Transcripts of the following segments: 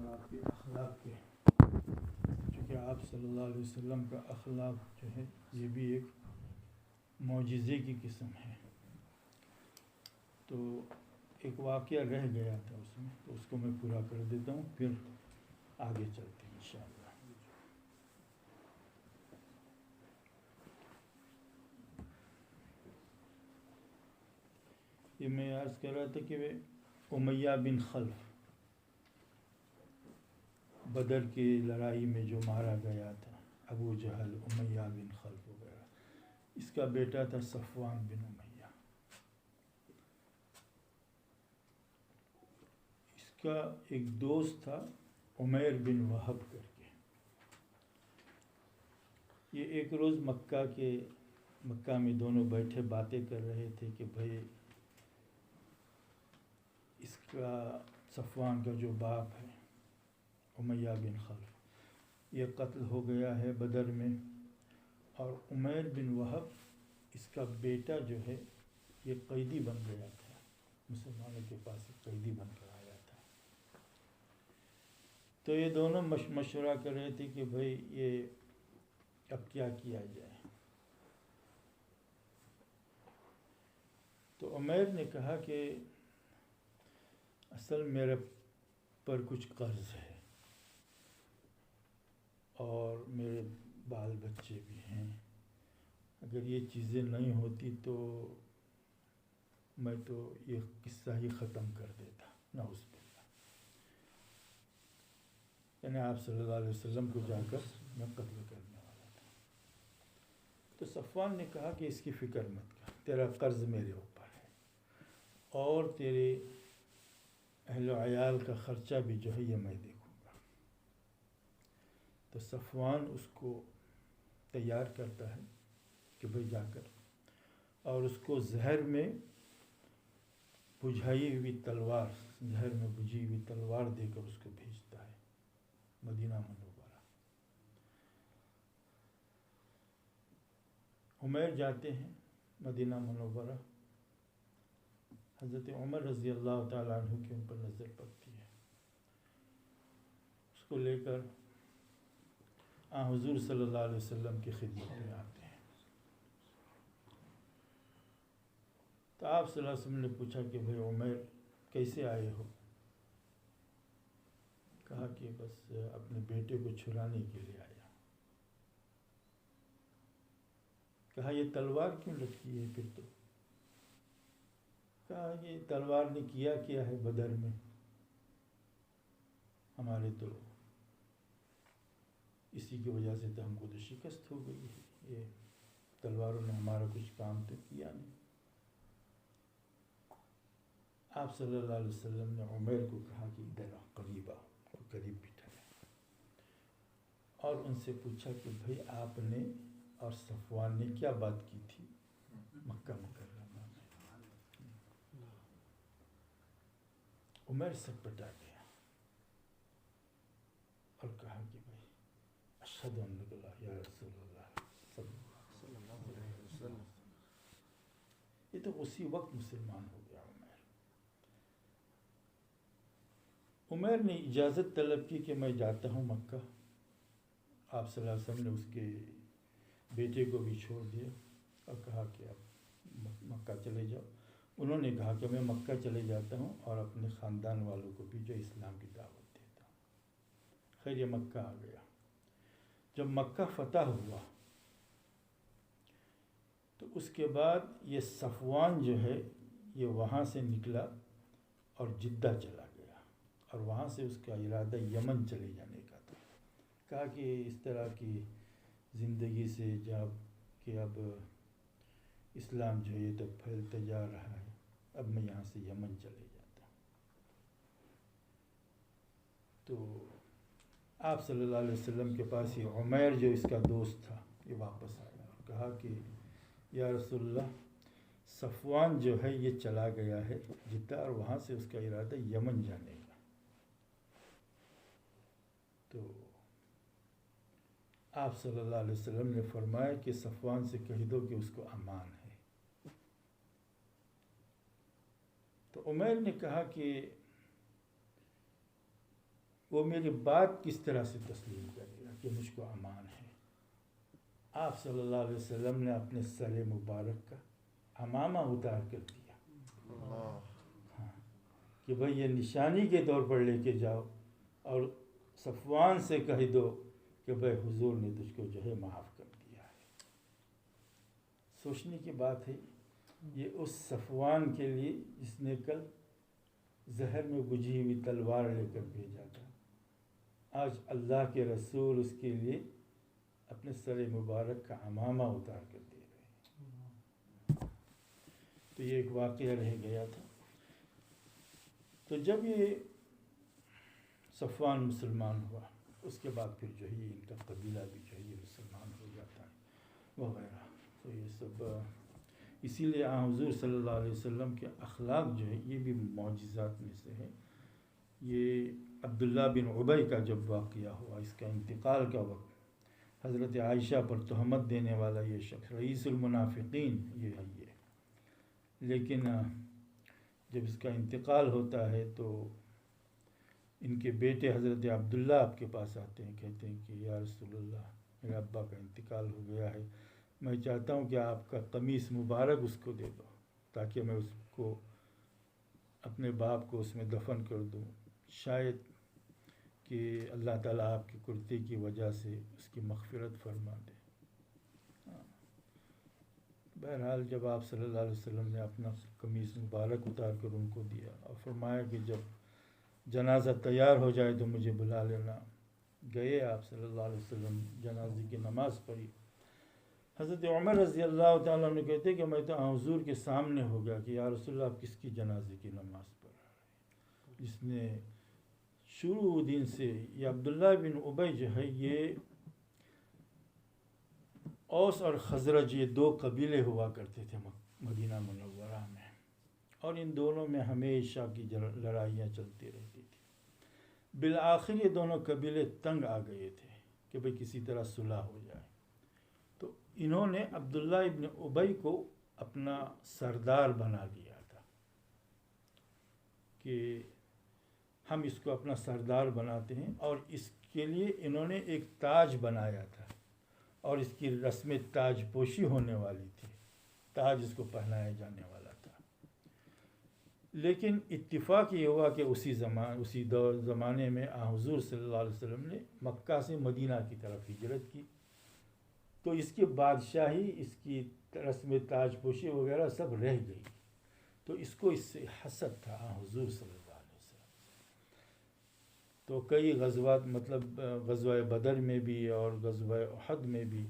اور آپ کے اخلاق کے، چونکہ آپ صلی اللہ علیہ وسلم کا اخلاق جو ہے یہ بھی ایک معجزے کی قسم ہے. تو ایک واقعہ رہ گیا تھا اس میں، تو اس کو میں پورا کر دیتا ہوں، پھر آگے چلتے ہیں انشاءاللہ. یہ میں عرض کر رہا تھا کہ امیہ بن خلف بدر کی لڑائی میں جو مارا گیا تھا، ابو جہل، امیہ بن خلف وغیرہ، اس کا بیٹا تھا صفوان بن امیہ. اس کا ایک دوست تھا عمیر بن وہب کر کے. یہ ایک روز مکہ میں دونوں بیٹھے باتیں کر رہے تھے کہ بھائی اس کا صفوان کا جو باپ ہے امیہ بن خلف یہ قتل ہو گیا ہے بدر میں، اور عمیر بن وہب اس کا بیٹا جو ہے یہ قیدی بن گیا تھا، مسلمانوں کے پاس قیدی بن کر آیا تھا. تو یہ دونوں مشورہ کر رہے تھے کہ بھائی یہ اب کیا کیا جائے. تو عمیر نے کہا کہ اصل میرے پر کچھ قرض ہے اور میرے بال بچے بھی ہیں، اگر یہ چیزیں نہیں ہوتی تو میں تو یہ قصہ ہی ختم کر دیتا، نعوذ باللہ. یعنی آپ صلی اللہ علیہ وسلم کو جا کر میں قتل کرنے والا تھا. تو صفوان نے کہا کہ اس کی فکر مت کر، تیرا قرض میرے اوپر ہے اور تیرے اہل و عیال کا خرچہ بھی جو ہے یہ میں دیکھوں گا. تو صفوان اس کو تیار کرتا ہے کہ بھائی جا کر، اور اس کو زہر میں بجھی ہوئی تلوار دے کر اس کو بھیجتا ہے مدینہ منورہ. عمیر جاتے ہیں مدینہ منورہ. حضرت عمر رضی اللہ تعالیٰ عنہ کے ان پر نظر پڑتی ہے. اس کو لے کر حضور صلی اللہ علیہ وسلم کی خدمت میں آتے ہیں. تو آپ صلی اللہ علیہ وسلم نے پوچھا کہ بھائی عمیر کیسے آئے ہو؟ کہا کہ بس اپنے بیٹے کو چھڑانے کے لیے آیا. کہا یہ تلوار کیوں لٹکی ہے پھر؟ تو کہا یہ تلوار نے کیا ہے بدر میں، ہمارے تو اسی کی وجہ سے تو ہم کو تو شکست ہو گئی ہے، یہ تلواروں نے ہمارا کچھ کام تو کیا نہیں. آپ صلی اللہ علیہ وسلم نے عمیر کو کہا کہ ادھر قریب آؤ، اور قریب بٹھایا اور ان سے پوچھا کہ بھائی آپ نے اور صفوان نے کیا بات کی تھی مکہ مکرمہ میں؟ عمیر سٹپٹا گیا اور کہا کہ بھائی اشہد ان لا الہ الا اللہ یا رسول اللہ صلی اللہ علیہ وسلم. یہ تو اسی وقت مسلمان ہو گیا عمیر نے اجازت طلب کی کہ میں جاتا ہوں مکہ. آپ صلی اللہ علیہ وسلم نے اس کے بیٹے کو بھی چھوڑ دیا اور کہا کہ اب مکہ چلے جاؤ. انہوں نے کہا کہ میں مکہ چلے جاتا ہوں اور اپنے خاندان والوں کو بھی جو اسلام کی دعوت دیتا ہوں. خیر یہ مکہ آ گیا. جب مکہ فتح ہوا تو اس کے بعد یہ صفوان جو ہے یہ وہاں سے نکلا اور جدہ چلا گیا، اور وہاں سے اس کا ارادہ یمن چلے جانے کا تھا. کہا کہ اس طرح کی زندگی سے جب کہ اب اسلام جو ہے یہ تو پھیلتے جا رہا ہے، اب میں یہاں سے یمن چلے جاتا ہوں. تو آپ صلی اللہ علیہ وسلم کے پاس یہ عمیر جو اس کا دوست تھا یہ واپس آیا اور کہا کہ یا رسول اللہ صفوان جو ہے یہ چلا گیا ہے جدہ، اور وہاں سے اس کا ارادہ یمن جانے کا. تو آپ صلی اللہ علیہ وسلم نے فرمایا کہ صفوان سے کہہ دو کہ اس کو امان ہے. تو عمیر نے کہا کہ وہ میری بات کس طرح سے تسلیم کرے گا کہ مجھ کو امان ہے. آپ صلی اللہ علیہ وسلم نے اپنے سر مبارک کا عمامہ اتار کر دیا. ہاں کہ بھئی یہ نشانی کے طور پر لے کے جاؤ اور صفوان سے کہہ دو کہ بھئی حضور نے تجھ کو جو ہے معاف کر دیا ہے. سوچنے کی بات ہے یہ اس صفوان کے لیے جس نے کل زہر میں بجھی ہوئی تلوار لے کر بھیجا تھا، آج اللہ کے رسول اس کے لیے اپنے سر مبارک کا عمامہ اتار کر دے رہے ہیں. تو یہ ایک واقعہ رہ گیا تھا. تو جب یہ صفوان مسلمان ہوا اس کے بعد پھر جو ہے ان کا قبیلہ بھی جو ہے مسلمان ہو جاتا ہے وغیرہ. تو یہ سب اسی لیے حضور صلی اللہ علیہ وسلم کے اخلاق جو ہے یہ بھی معجزات میں سے ہے. یہ عبداللہ بن ابی کا جب واقعہ ہوا، اس کا انتقال کا وقت، حضرت عائشہ پر تہمت دینے والا یہ شخص رئیس المنافقین یہ ہے یہ، لیکن جب اس کا انتقال ہوتا ہے تو ان کے بیٹے حضرت عبداللہ آپ کے پاس آتے ہیں، کہتے ہیں کہ یا رسول اللہ میرے ابا کا انتقال ہو گیا ہے، میں چاہتا ہوں کہ آپ کا قمیص مبارک اس کو دے دو تاکہ میں اس کو اپنے باپ کو اس میں دفن کر دوں، شاید کہ اللہ تعالیٰ آپ کے کرتے کی وجہ سے اس کی مغفرت فرما دے. بہرحال جب آپ صلی اللہ علیہ وسلم نے اپنا قمیص مبارک اتار کر ان کو دیا اور فرمایا کہ جب جنازہ تیار ہو جائے تو مجھے بلا لینا. گئے آپ صلی اللہ علیہ وسلم، جنازے کی نماز پڑھی. حضرت عمر رضی اللہ تعالیٰ عنہ کہتے کہ میں تو حضور کے سامنے ہو گیا کہ یا رسول اللہ آپ کس کی جنازے کی نماز پڑھ رہے ہیں. جس نے شروع دن سے یہ عبداللہ بن ابی جو ہے یہ اوس اور خزرج یہ دو قبیلے ہوا کرتے تھے مدینہ منورہ میں، اور ان دونوں میں ہمیشہ کی لڑائیاں چلتی رہتی تھی. بالآخر یہ دونوں قبیلے تنگ آ گئے تھے کہ بھئی کسی طرح صلح ہو جائے. تو انہوں نے عبداللہ ابن ابی کو اپنا سردار بنا لیا تھا کہ ہم اس کو اپنا سردار بناتے ہیں، اور اس کے لیے انہوں نے ایک تاج بنایا تھا اور اس کی رسم تاج پوشی ہونے والی تھی، تاج اس کو پہنایا جانے والا تھا. لیکن اتفاق یہ ہوا کہ اسی زمانے میں حضور صلی اللہ علیہ وسلم نے مکہ سے مدینہ کی طرف ہجرت کی، تو اس کی بادشاہی، اس کی رسم تاج پوشی وغیرہ سب رہ گئی. تو اس کو اس سے حسد تھا حضور صلی اللہ علیہ وسلم. تو کئی غزوات، مطلب غزوہ بدر میں بھی اور غزوہ احد میں بھی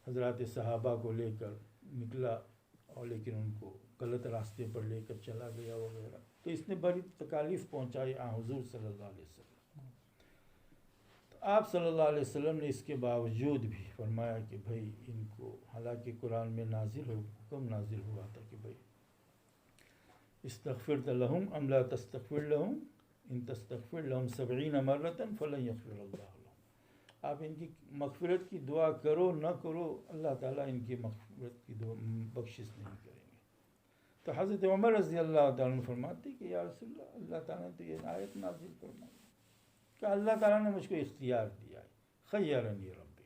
حضرات صحابہ کو لے کر نکلا، اور لیکن ان کو غلط راستے پر لے کر چلا گیا وغیرہ. تو اس نے بڑی تکالیف پہنچائی حضور صلی اللہ علیہ وسلم. تو آپ صلی اللہ علیہ وسلم نے اس کے باوجود بھی فرمایا کہ بھائی ان کو، حالانکہ قرآن میں حکم نازل ہوا تھا کہ بھائی استغفر لہم ام لا تستغفر لہم ان تستغفر لہم 70 مرۃ فلن یغفر اللہ لہم. آپ ان کی مغفرت کی دعا کرو نہ کرو، اللہ تعالیٰ ان کی مغفرت کی دعا بخشش نہیں کریں گے. تو حضرت عمر رضی اللہ تعالیٰ عنہ فرماتے کہ یا رسول اللہ، اللہ تعالیٰ نے تو یہ آیت نازل فرمائی کہ اللہ تعالیٰ نے مجھ کو اختیار دیا ہے، خیرنی ربی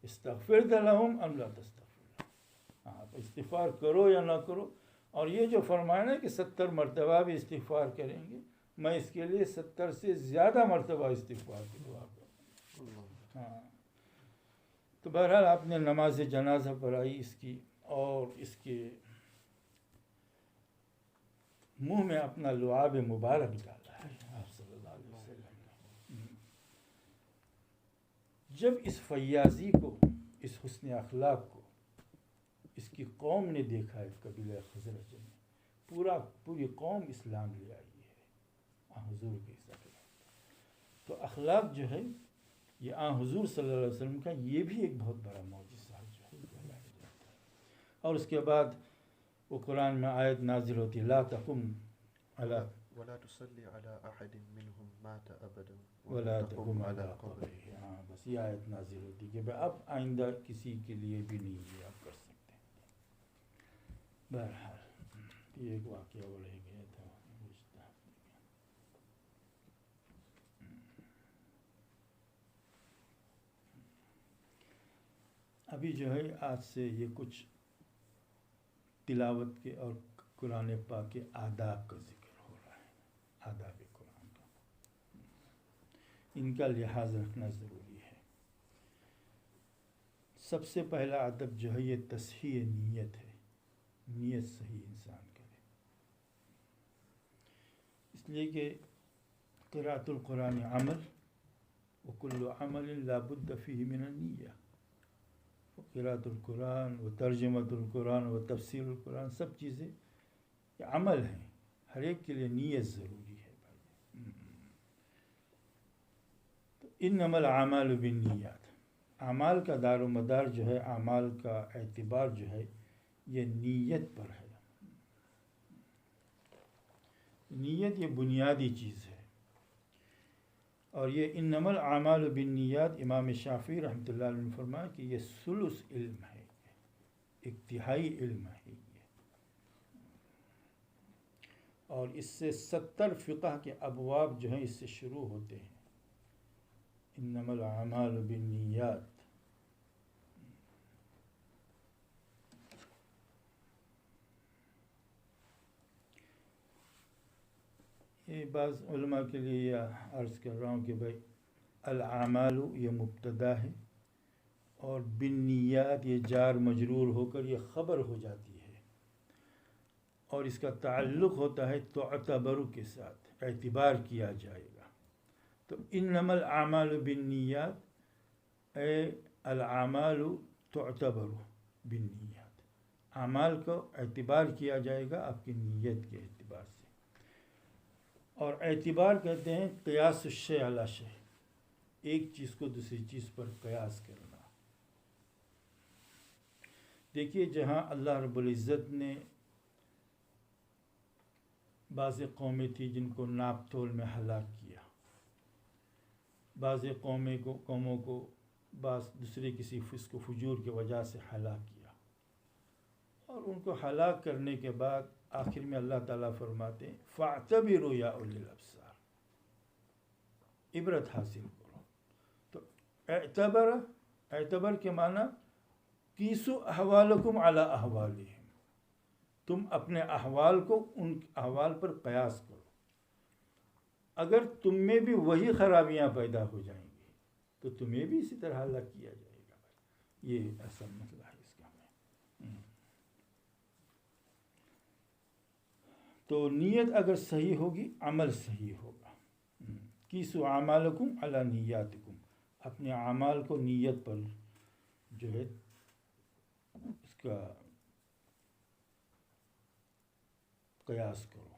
استغفر لہم ام لا تستغفر لہم. آپ استغفار کرو یا نہ کرو، اور یہ جو فرمایا نا کہ 70 مرتبہ بھی استغفار کریں گے، میں اس کے لیے 70 سے زیادہ مرتبہ استغفار کی دعا کروں. ہاں. تو بہرحال آپ نے نماز جنازہ پڑھائی اس کی، اور اس کے منہ میں اپنا لعاب مبارک ڈالا ہے آپ صلی اللہ علیہ وسلم نے. جب اس فیاضی کو، اس حسن اخلاق کو اس کی قوم نے دیکھا ہے، قبیلہ خزرج نے، پوری قوم اسلام لے آئی ہے حضور کے ساتھ. تو اخلاق جو ہے یہ حضور صلی اللہ علیہ وسلم کا یہ بھی ایک بہت بڑا معجزہ جو ہے بتایا جاتا ہے. اور اس کے بعد وہ قرآن میں آیت نازل ہوتی لا تقم علی ولا تصلی علی احد منهم مات ابدا ولا تقم علی قبره. ہاں بس یہ آیت نازل ہوتی کہ اب آئندہ کسی کے لیے بھی نہیں یہ آپ کر سکتے. بہرحال یہ ایک واقعہ وہ رہ گیا تھا. ابھی جو ہے آج سے یہ کچھ تلاوت کے اور قرآن پاک کے آداب کا ذکر ہو رہا ہے، آداب قرآن کا، ان کا لحاظ رکھنا ضروری ہے۔ سب سے پہلا ادب جو ہے یہ تصحیح نیت ہے، نیت صحیح انسان کرے، اس لیے کہ قراءۃ القرآن عمل وکل عمل لا بد فیہ من النیہ، قراءۃ القرآن و ترجمۃ القرآن و تفسیر القرآن سب چیزیں یہ عمل ہیں، ہر ایک کے لیے نیت ضروری ہے بھائی۔ تو انما الاعمال بالنیات، اعمال کا دار و مدار جو ہے، اعمال کا اعتبار جو ہے یہ نیت پر ہے۔ نیت یہ بنیادی چیز ہے، اور یہ انما الاعمال بالنیات امام شافعی رحمۃ اللہ علیہ نے فرمایا کہ یہ ثلث علم ہے، ایک تہائی علم ہے یہ، اور اس سے 70 فقہ کے ابواب جو ہیں اس سے شروع ہوتے ہیں، انما الاعمال بالنیات۔ یہ بعض علماء کے لیے یہ عرض کر رہا ہوں کہ بھائی الاعمال یہ مبتدا ہے، اور بالنیات یہ جار مجرور ہو کر یہ خبر ہو جاتی ہے، اور اس کا تعلق ہوتا ہے تعتبر کے ساتھ، اعتبار کیا جائے گا۔ تو انما الاعمال بالنیات اے الاعمال تعتبر بالنیات، اعمال کو اعتبار کیا جائے گا آپ کی نیت کے اعتبار سے، اور اعتبار کہتے ہیں قیاس الشیء علی شیء، ایک چیز کو دوسری چیز پر قیاس کرنا۔ دیکھیے جہاں اللہ رب العزت نے بعض قومیں تھی جن کو ناپ تول میں ہلاک کیا، بعض قوموں کو بعض دوسرے کسی فسق و فجور کی وجہ سے ہلاک کیا، اور ان کو ہلاک کرنے کے بعد آخر میں اللہ تعالیٰ فرماتے ہیں فَاعْتَبِرُوا يَا أُولِي الْأَبْصَارِ، عبرت حاصل کرو۔ تو اعتبر کے معنی قیسوا احوالکم علی احوالہم، تم اپنے احوال کو ان احوال پر قیاس کرو، اگر تم میں بھی وہی خرابیاں پیدا ہو جائیں گی تو تمہیں بھی اسی طرح ہلاک کیا جائے گا۔ یہ اصل مسئلہ ہے اس کا۔ تو نیت اگر صحیح ہوگی عمل صحیح ہوگا۔ قیسوا اعمالکم علی نیاتکم، اپنے اعمال کو نیت پر جو ہے اس کا قیاس کرو۔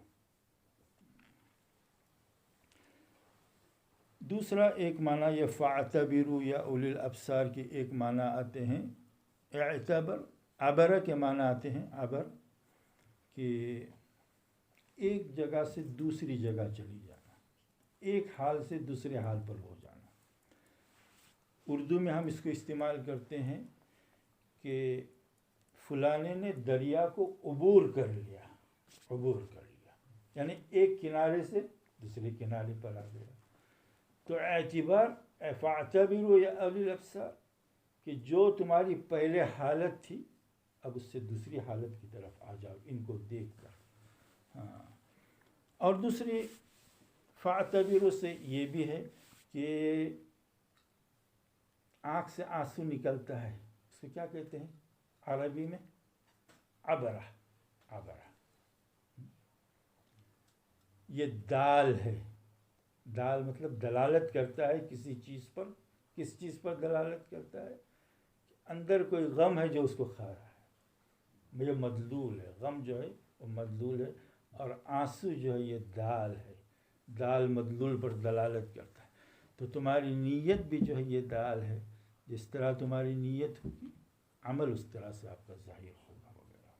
دوسرا ایک معنی یہ فَاعْتَبِرُوا یا اولی الابصار کے ایک معنی آتے ہیں اعتبر، عبر کے معنی آتے ہیں عبر، کہ ایک جگہ سے دوسری جگہ چلی جانا، ایک حال سے دوسرے حال پر ہو جانا۔ اردو میں ہم اس کو استعمال کرتے ہیں کہ فلانے نے دریا کو عبور کر لیا، یعنی ایک کنارے سے دوسرے کنارے پر آ گیا۔ تو اعتبار فَاعْتَبِرُوا يَا أُولِي الْأَبْصَارِ کہ جو تمہاری پہلے حالت تھی اب اس سے دوسری حالت کی طرف آ جاؤ ان کو دیکھ کر۔ ہاں، اور دوسری فَاعْتَبِرُوا سے یہ بھی ہے کہ آنکھ سے آنسو نکلتا ہے، اس کو کیا کہتے ہیں عربی میں؟ عبرہ۔ یہ دال ہے، دال مطلب دلالت کرتا ہے کسی چیز پر، کس چیز پر دلالت کرتا ہے؟ اندر کوئی غم ہے جو اس کو کھا رہا ہے، یہ مدلول ہے، غم جو ہے وہ مدلول ہے، اور آنسو جو ہے یہ دال ہے، دال مدلول پر دلالت کرتا ہے۔ تو تمہاری نیت بھی جو ہے یہ دال ہے، جس طرح تمہاری نیت ہوگی عمل اس طرح سے آپ کا ظاہر ہوگا وغیرہ۔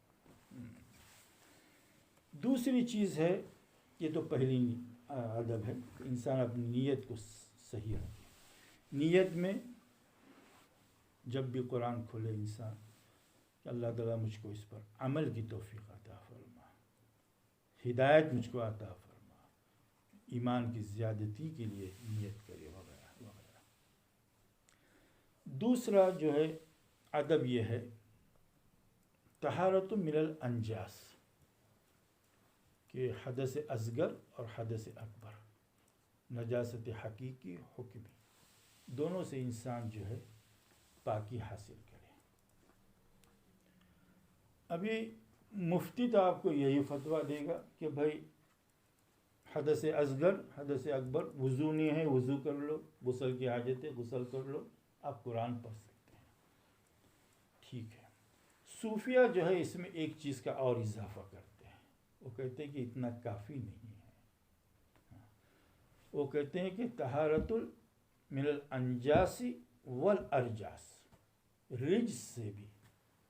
دوسری چیز ہے، یہ تو پہلی ادب ہے کہ انسان اپنی نیت کو صحیح رکھے۔ نیت میں جب بھی قرآن کھولے انسان کہ اللہ تعالیٰ مجھ کو اس پر عمل کی توفیق عطا فرما، ہدایت مجھ کو عطا فرما، ایمان کی زیادتی کے لیے نیت کرے وغیرہ وغیرہ۔ دوسرا جو ہے ادب یہ ہے طہارت من الانجاس، کہ حدث اصغر اور حدث اکبر، نجاست حقیقی حکمی، دونوں سے انسان جو ہے پاکی حاصل کرے۔ ابھی مفتی تو آپ کو یہی فتویٰ دے گا کہ بھائی حدث اصغر حدث اکبر، وضو نہیں ہے وضو کر لو، غسل کی حاجت ہے غسل کر لو، آپ قرآن پڑھ سکتے ہیں، ٹھیک ہے۔ صوفیہ جو ہے اس میں ایک چیز کا اور اضافہ کرتے ہیں، وہ کہتے ہیں کہ اتنا کافی نہیں ہے، وہ کہتے ہیں کہ طہارت من الانجاس والارجاس، رجس سے بھی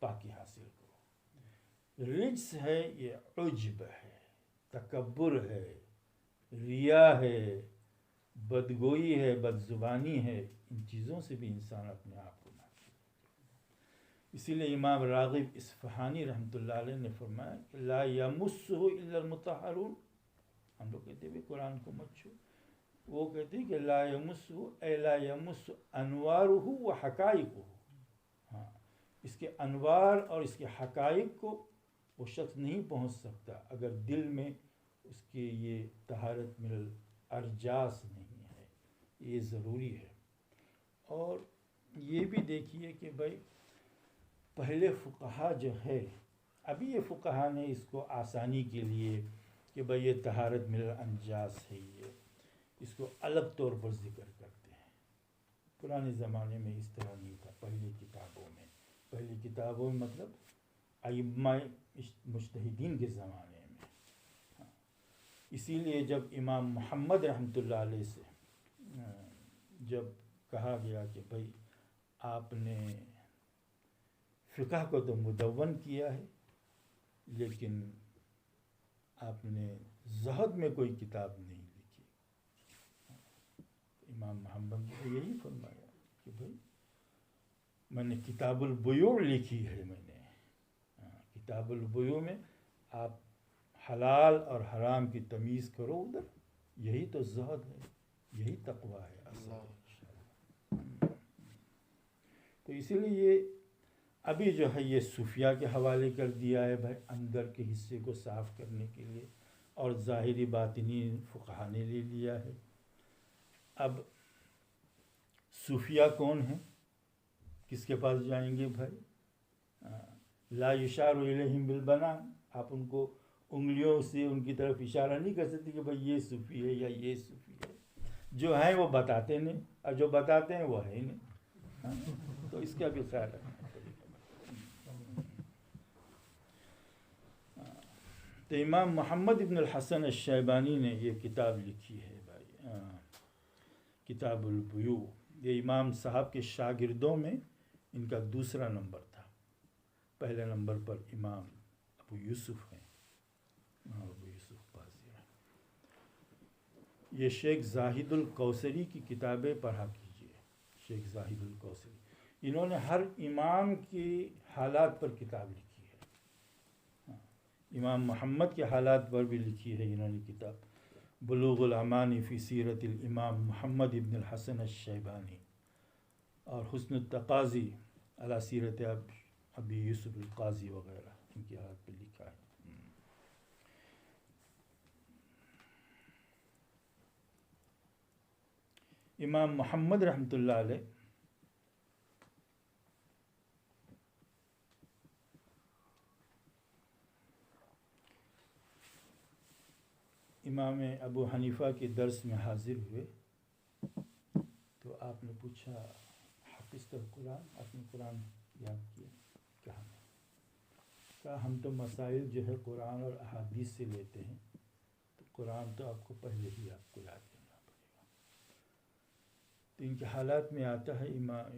پاکی حاصل کرو۔ رجس ہے یہ عجب ہے، تکبر ہے، ریا ہے، بدگوئی ہے، بدزبانی ہے، ان چیزوں سے بھی انسان اپنے آپ کو محفوظ کرے۔ اسی لیے امام راغب اصفہانی رحمۃ اللہ علیہ نے فرمایا کہ لا یمسہ الا المطہرون، ہم لوگ کہتے ہیں قرآن کو مت چھو، وہ کہتے ہیں کہ لا یمسہ اے لا یمس انوارہ و حقائقہ، ہاں اس کے انوار اور اس کے حقائق کو وہ شخص نہیں پہنچ سکتا اگر دل میں اس کے یہ طہارت من الارجاس نہیں ہے، یہ ضروری ہے۔ اور یہ بھی دیکھیے کہ بھائی پہلے فقہا جو ہے، ابھی یہ فقہا نے اس کو آسانی کے لیے کہ بھائی یہ طہارت من الانجاس ہے، یہ اس کو الگ طور پر ذکر کرتے ہیں۔ پرانے زمانے میں اس طرح نہیں تھا، پہلی کتابوں میں مطلب ائمہ مجتہدین کے زمانے میں۔ اسی لیے جب امام محمد رحمۃ اللہ علیہ سے جب کہا گیا کہ بھائی آپ نے فقہ کو تو مدون کیا ہے لیکن آپ نے زہد میں کوئی کتاب نہیں لکھی، امام محمد نے یہی فرمایا کہ بھائی میں نے کتاب البیوع لکھی ہے، میں نے کتاب البیوع میں آپ حلال اور حرام کی تمیز کرو، ادھر یہی تو زہد ہے، یہی تقویٰ ہے اصل ہے۔ تو اسی لیے یہ ابھی جو ہے یہ صوفیہ کے حوالے کر دیا ہے بھائی، اندر کے حصے کو صاف کرنے کے لیے، اور ظاہری باطنی فقہا نے لے لیا ہے۔ اب صوفیہ کون ہیں، کس کے پاس جائیں گے بھائی؟ لا یشار الیہم بالبنان، آپ ان کو انگلیوں سے ان کی طرف اشارہ نہیں کر سکتے کہ بھائی یہ صوفی ہے یا یہ صوفی ہے، جو ہیں وہ بتاتے نہیں، اور جو بتاتے ہیں وہ ہے ہی نہیں، تو اس کا بھی خیال رکھنا پڑے گا۔ تو امام محمد ابن الحسن الشیبانی نے یہ کتاب لکھی ہے بھائی، کتاب البیوع، یہ امام صاحب کے شاگردوں میں ان کا دوسرا نمبر تھا، پہلے نمبر پر امام ابو یوسف ہیں، ابو یوسف قاضی ہیں۔ یہ شیخ زاہد الکوثری کی کتابیں پڑھا کیجیے، شیخ زاہد الکوثری، انہوں نے ہر امام کی حالات پر کتاب لکھی ہے، امام محمد کے حالات پر بھی لکھی ہے انہوں نے کتاب بلوغ الامانی فی سیرت الامام محمد ابن الحسن الشیبانی، اور حسن التقاضی علی سیرت ابی یوسف القاضی وغیرہ، ان کی حالات پہ لکھا ہے۔ امام محمد رحمۃ اللہ علیہ امام ابو حنیفہ کے درس میں حاضر ہوئے تو آپ نے پوچھا حفظت القرآن، آپ نے قرآن یاد کیا؟ کہا ہم تو مسائل جو ہے قرآن اور احادیث سے لیتے ہیں، تو قرآن تو آپ کو پہلے ہی آپ کو یاد کرنا پڑے گا۔ تو ان کے حالات میں آتا ہے،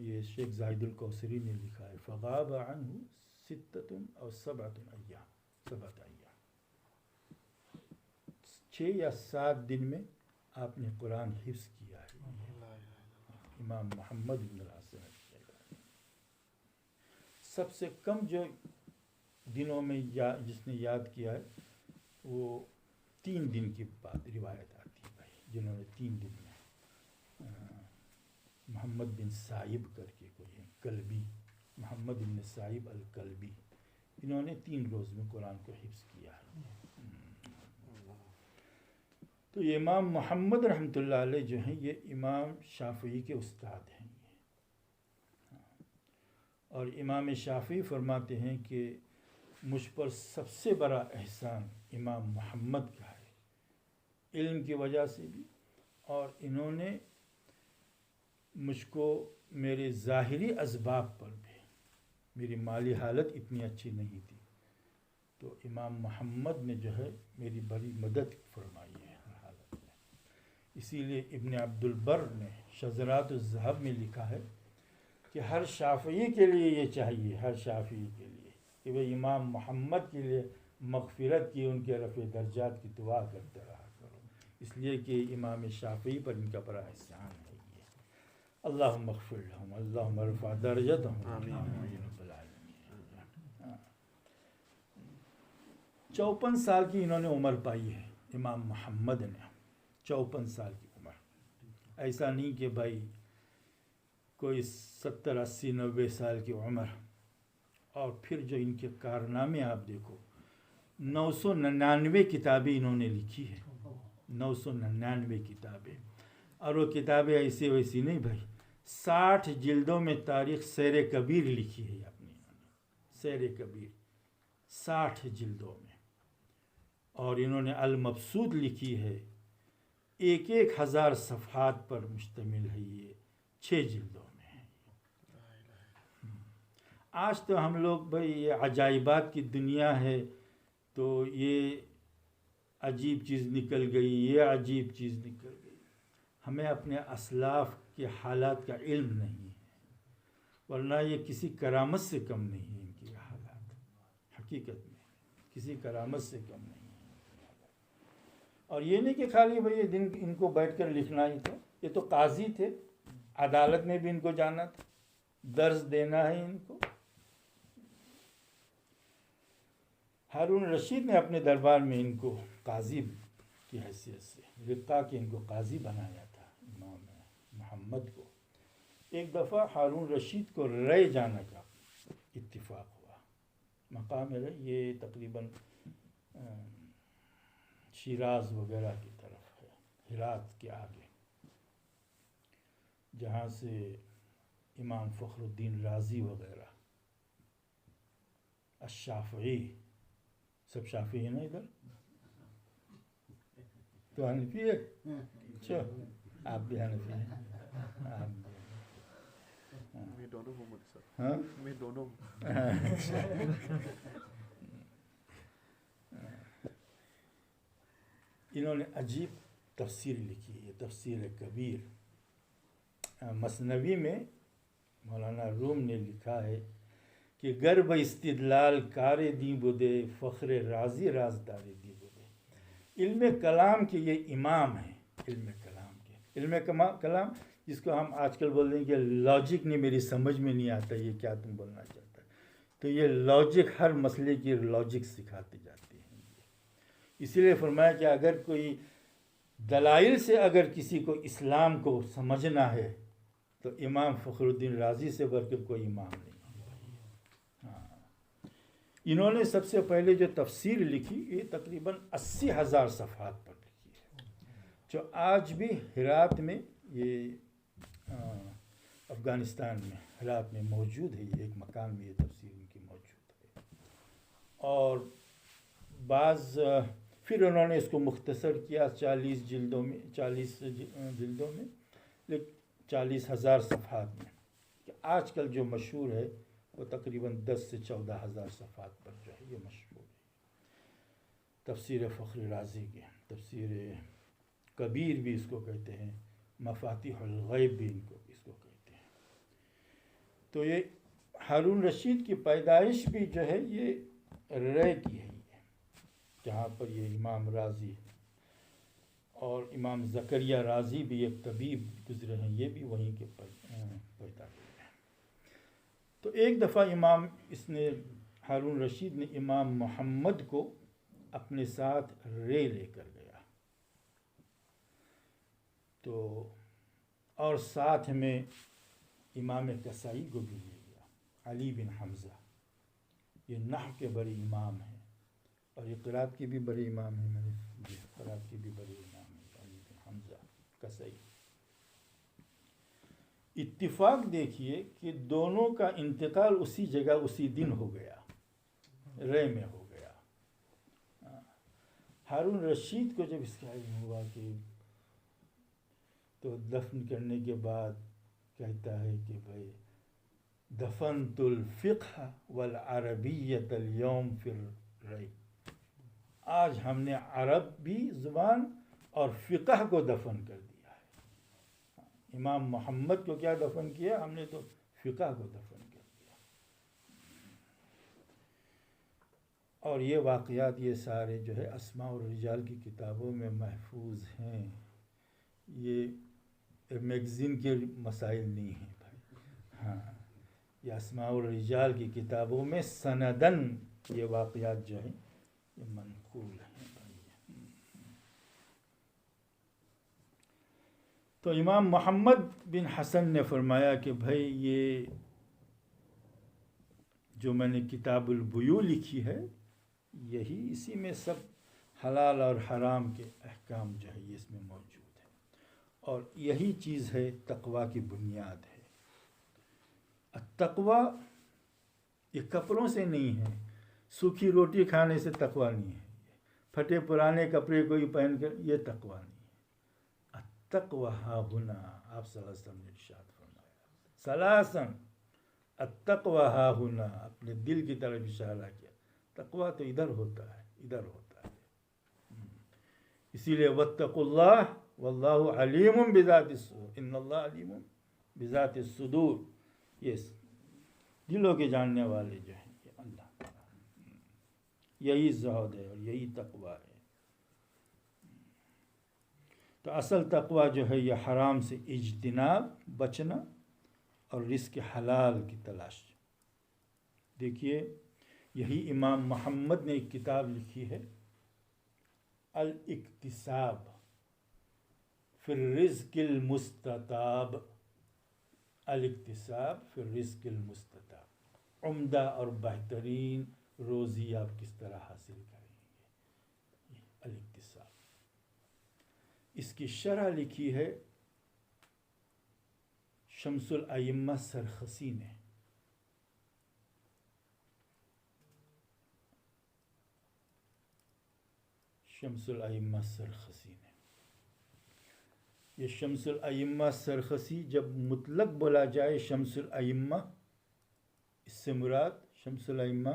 یہ شیخ زاہد الکوثری نے لکھا ہے فغاب عنہ ستۃ او سبعۃ ایام، 6 یا 7 دن میں آپ نے قرآن حفظ کیا ہے، امام محمد بن الحسن الشیبانی۔ سب سے کم جو دنوں میں جس نے یاد کیا ہے وہ 3 دن کی بات روایت آتی ہے بھائی، جنہوں نے 3 دن میں، محمد بن سائب کر کے کوئی ہے کلبی، محمد بن صاحب الکلبی، انہوں نے 3 روز میں قرآن کو حفظ کیا ہے۔ تو یہ امام محمد رحمۃ اللہ علیہ جو ہیں یہ امام شافعی کے استاد ہیں، اور امام شافعی فرماتے ہیں کہ مجھ پر سب سے بڑا احسان امام محمد کا ہے، علم کی وجہ سے بھی، اور انہوں نے مجھ کو میرے ظاہری اسباب پر بھی، میری مالی حالت اتنی اچھی نہیں تھی، تو امام محمد نے جو ہے میری بڑی مدد فرمائی ہے ہر حالت میں۔ اسی لیے ابن عبد البر نے شذرات الذہب میں لکھا ہے کہ ہر شافعی کے لیے یہ چاہیے، ہر شافعی کے لیے، کہ وہ امام محمد کے لیے مغفرت کی، ان کے رفع درجات کی دعا کرتے رہا کرو، اس لیے کہ امام شافعی پر ان کا بڑا احسان ہے یہ۔ اللہم اغفر لہم، اللہم ارفع درجتہم، آمین رب العالمین۔ 54 سال کی انہوں نے عمر پائی ہے امام محمد نے، 54 سال کی عمر، ایسا نہیں کہ بھائی کوئی 70 80 90 سال کی عمر۔ اور پھر جو ان کے کارنامے آپ دیکھو، 999 کتابیں انہوں نے لکھی ہے، 999 کتابیں، اور وہ کتابیں ایسی ویسی نہیں بھائی، 60 جلدوں میں تاریخ سیر کبیر لکھی ہے اپنی، سیر کبیر 60 جلدوں میں، اور انہوں نے المبسوط لکھی ہے، 1000 صفحات پر مشتمل ہے، یہ 6 جلدوں میں ہے۔ آج تو ہم لوگ بھائی یہ عجائبات کی دنیا ہے، تو یہ عجیب چیز نکل گئی، یہ عجیب چیز نکل گئی، ہمیں اپنے اسلاف کے حالات کا علم نہیں ہے، ورنہ یہ کسی کرامت سے کم نہیں ہے، ان کی حالات حقیقت میں کسی کرامت سے کم نہیں ہے۔ اور یہ نہیں کہ خالی بھائی یہ دن ان کو بیٹھ کر لکھنا ہی تھا، یہ تو قاضی تھے، عدالت میں بھی ان کو جانا تھا، درس دینا ہے ان کو۔ ہارون رشید نے اپنے دربار میں ان کو قاضی کی حیثیت سے رقہ کے ان کو قاضی بنایا تھا، امام محمد کو۔ ایک دفعہ ہارون رشید کو رے جانے کا اتفاق ہوا، مقام رے یہ تقریباً شیراز وغیرہ کی طرف ہے، ہرات کے آگے، جہاں سے امام فخر الدین رازی وغیرہ، الشافعی، سب شافعی ہیں نا ادھر؟ تو حنفی ہے؟ اچھا، آپ بھی حنفی ہیں؟ آپ بھی میں دونوں ہوں مجھ سے، ہاں میں دونوں ہوں۔ انہوں نے عجیب تفسیر لکھی ہے، تفسیر کبیر۔ مثنوی میں مولانا روم نے لکھا ہے کہ گرب استدلال کار دی بدے، فخر رازی رازدار دی بدے۔ علم کلام کے یہ امام ہیں، علم کلام کے، علم کلام جس کو ہم آج کل بول رہے ہیں کہ لاجک نہیں، میری سمجھ میں نہیں آتا یہ کیا تم بولنا چاہتا ہے، تو یہ لاجک، ہر مسئلے کی لاجک سکھاتے جاتے ہیں۔ اسی لیے فرمایا کہ اگر کوئی دلائل سے اگر کسی کو اسلام کو سمجھنا ہے تو امام فخر الدین رازی سے بڑھ کر کوئی امام نہیں۔ انہوں نے سب سے پہلے جو تفسیر لکھی یہ تقریباً 80,000 صفحات پر لکھی ہے، جو آج بھی ہرات میں، یہ افغانستان میں ہرات میں موجود ہے، یہ ایک مکان میں یہ تفسیر ان کی موجود ہے۔ اور بعض پھر انہوں نے اس کو مختصر کیا 40 جلدوں میں، 40,000 صفحات میں، کہ آج کل جو مشہور ہے وہ تقریباً 10 سے 14,000 صفحات پر جو ہے یہ مشہور ہے، تفسیر فخر رازی کی۔ تفسیر کبیر بھی اس کو کہتے ہیں، مفاتیح الغیب بھی اس کو کہتے ہیں۔ تو یہ ہارون رشید کی پیدائش بھی جو ہے یہ رے کی ہے، جہاں پر یہ امام رازی اور امام زکریا رازی بھی ایک طبیب گزرے ہیں، یہ بھی وہیں کے پیدا ہوئے ہیں۔ تو ایک دفعہ ہارون رشید نے امام محمد کو اپنے ساتھ رے لے کر گیا، تو اور ساتھ میں امام کسائی کو بھی لے گیا، علی بن حمزہ، یہ نحو کے بڑے امام ہیں اور یہ قرات کے بھی بڑے امام ہیں، قرات کے بھی بڑے امام ہیں علی بن حمزہ کسائی۔ اتفاق دیکھیے کہ دونوں کا انتقال اسی جگہ اسی دن ہو گیا، رے میں ہو گیا۔ ہارون رشید کو جب اس کا علم ہوا کہ تو دفن کرنے کے بعد کہتا ہے کہ بھائی دفنت الفقہ والعربیت اليوم فی الری، آج ہم نے عربی زبان اور فقہ کو دفن کر دیا ہے۔ امام محمد کو کیا دفن کیا؟ ہم نے تو فقہ کو دفن کر دیا۔ اور یہ واقعات یہ سارے جو ہے اسماء الرجال کی کتابوں میں محفوظ ہیں، یہ میگزین کے مسائل نہیں ہیں بھائی، ہاں یہ اسماء الرجال کی کتابوں میں سندن یہ واقعات جو ہیں یہ منقول ہیں بھائی۔ تو امام محمد بن حسن نے فرمایا کہ بھائی یہ جو میں نے کتاب البیوع لکھی ہے یہی اسی میں سب حلال اور حرام کے احکام جو ہے یہ اس میں موجود ہے، اور یہی چیز ہے تقویٰ کی بنیاد ہے۔ التقویٰ یہ کپڑوں سے نہیں ہے، سوکھی روٹی کھانے سے تقویٰ نہیں ہے، پھٹے پرانے کپڑے کوئی پہن کر یہ تقویٰ نہیں ہے۔ التقویٰ ہا ہنا، آپ صلی اللہ علیہ وسلم نے ارشاد فرمایا ثلاثاً، التقویٰ ہا ہنا، اپنے دل کی طرف اشارہ کیا، تقویٰ تو ادھر ہوتا ہے، ادھر ہوتا ہے۔ اسی لیے واتقوا اللہ واللہ علیم بذات الصدور، ان اللہ علیم بذات الصدور، یہ دلوں کے جاننے والے جو ہیں یہ اللہ تعالیٰ، یہی زہد ہے اور یہی تقویٰ ہے۔ تو اصل تقویٰ جو ہے یہ حرام سے اجتناب، بچنا، اور رزق حلال کی تلاش۔ دیکھیے یہی امام محمد نے ایک کتاب لکھی ہے الاکتساب فی الرزق المستطاب، الاکتساب فی الرزق المستطاب، عمدہ اور بہترین روزی آپ کس طرح حاصل کریں گے، الاکتساب۔ اس کی شرح لکھی ہے شمس الائمہ سرخسی نے۔ شمس الائمہ سرخسی نے، یہ شمس الائمہ سرخسی، جب مطلق بولا جائے شمس الائمہ اس سے مراد شمس الائمہ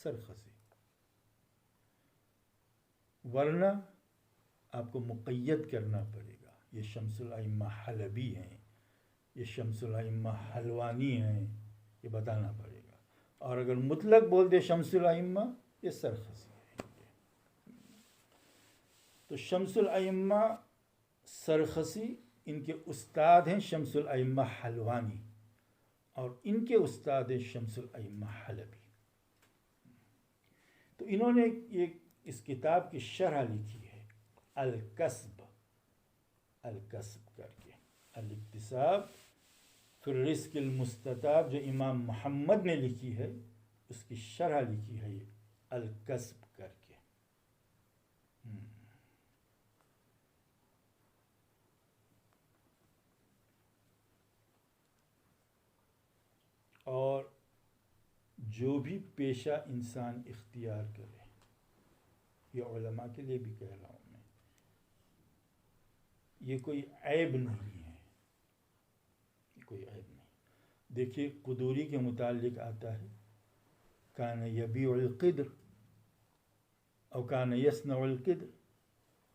سرخسی، ورنہ آپ کو مقید کرنا پڑے گا یہ شمس الائمہ حلبی ہیں، یہ شمس الائمہ حلوانی ہیں، یہ بتانا پڑے گا۔ اور اگر مطلق بول دے شمس الائمہ یہ سرخسی ہے۔ تو شمس الائمہ سرخسی ان کے استاد ہیں شمس الائمہ حلوانی، اور ان کے استاد ہیں شمس الائمہ حلبی۔ تو انہوں نے اس کتاب کی شرح لکھی ہے الکسب، الکسب کر کے، الاکتساب فی الرزق المستطاب جو امام محمد نے لکھی ہے اس کی شرح لکھی ہے یہ الکسب کر کے۔ اور جو بھی پیشہ انسان اختیار کرے، یہ علماء کے لیے بھی کہہ رہا ہوں میں، یہ کوئی عیب نہیں ہے، یہ کوئی عیب نہیں۔ دیکھیے قدوری کے متعلق آتا ہے کان یبیع القدر او کان یصنع القدر،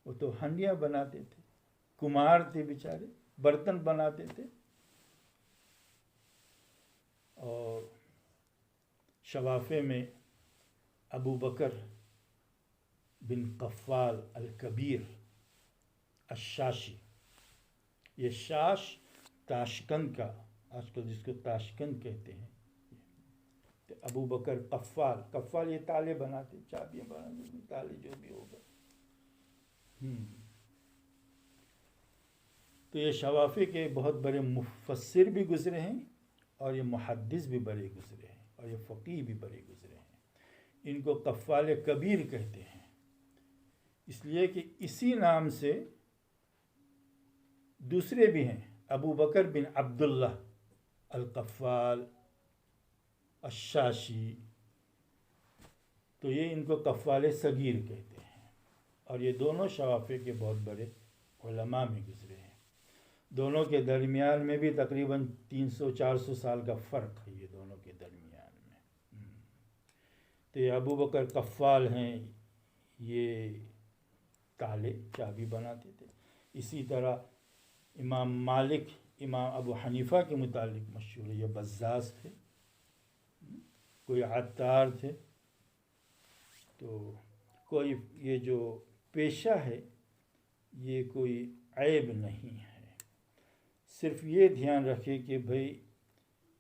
وہ تو ہنڈیاں بناتے تھے، کمہار تھے بیچارے، برتن بناتے تھے۔ اور شوافے میں ابو بکر بن قفال الکبیر الشاشی، یہ شاش تاشقند کا، آج کل جس کو تاشقند کہتے ہیں، تو ابو بکر قفال، قفال یہ تالے بناتے، چابیاں بناتے، تالے جو بھی ہوگا۔ تو یہ شوافے کے بہت بڑے مفسر بھی گزرے ہیں اور یہ محدث بھی بڑے گزرے ہیں۔ اور یہ فقیہ بھی بڑے گزرے ہیں. ان کو قفال کبیر کہتے ہیں، اس لیے کہ اسی نام سے دوسرے بھی ہیں، ابو بکر بن عبداللہ القفال الشاشی، تو یہ ان کو قفال صغیر کہتے ہیں. اور یہ دونوں شوافع کے بہت بڑے علماء میں گزرے ہیں. دونوں کے درمیان میں بھی تقریباً 300-400 سال کا فرق ہے یہ دونوں کے درمیان میں. تو یہ ابو بکر قفال ہیں، یہ تالے چابی بناتے تھے. اسی طرح امام مالک، امام ابو حنیفہ کے متعلق مشہور ہے، یہ بزاز تھے، کوئی عطار تھے. تو کوئی یہ جو پیشہ ہے یہ کوئی عیب نہیں ہے، صرف یہ دھیان رکھے کہ بھئی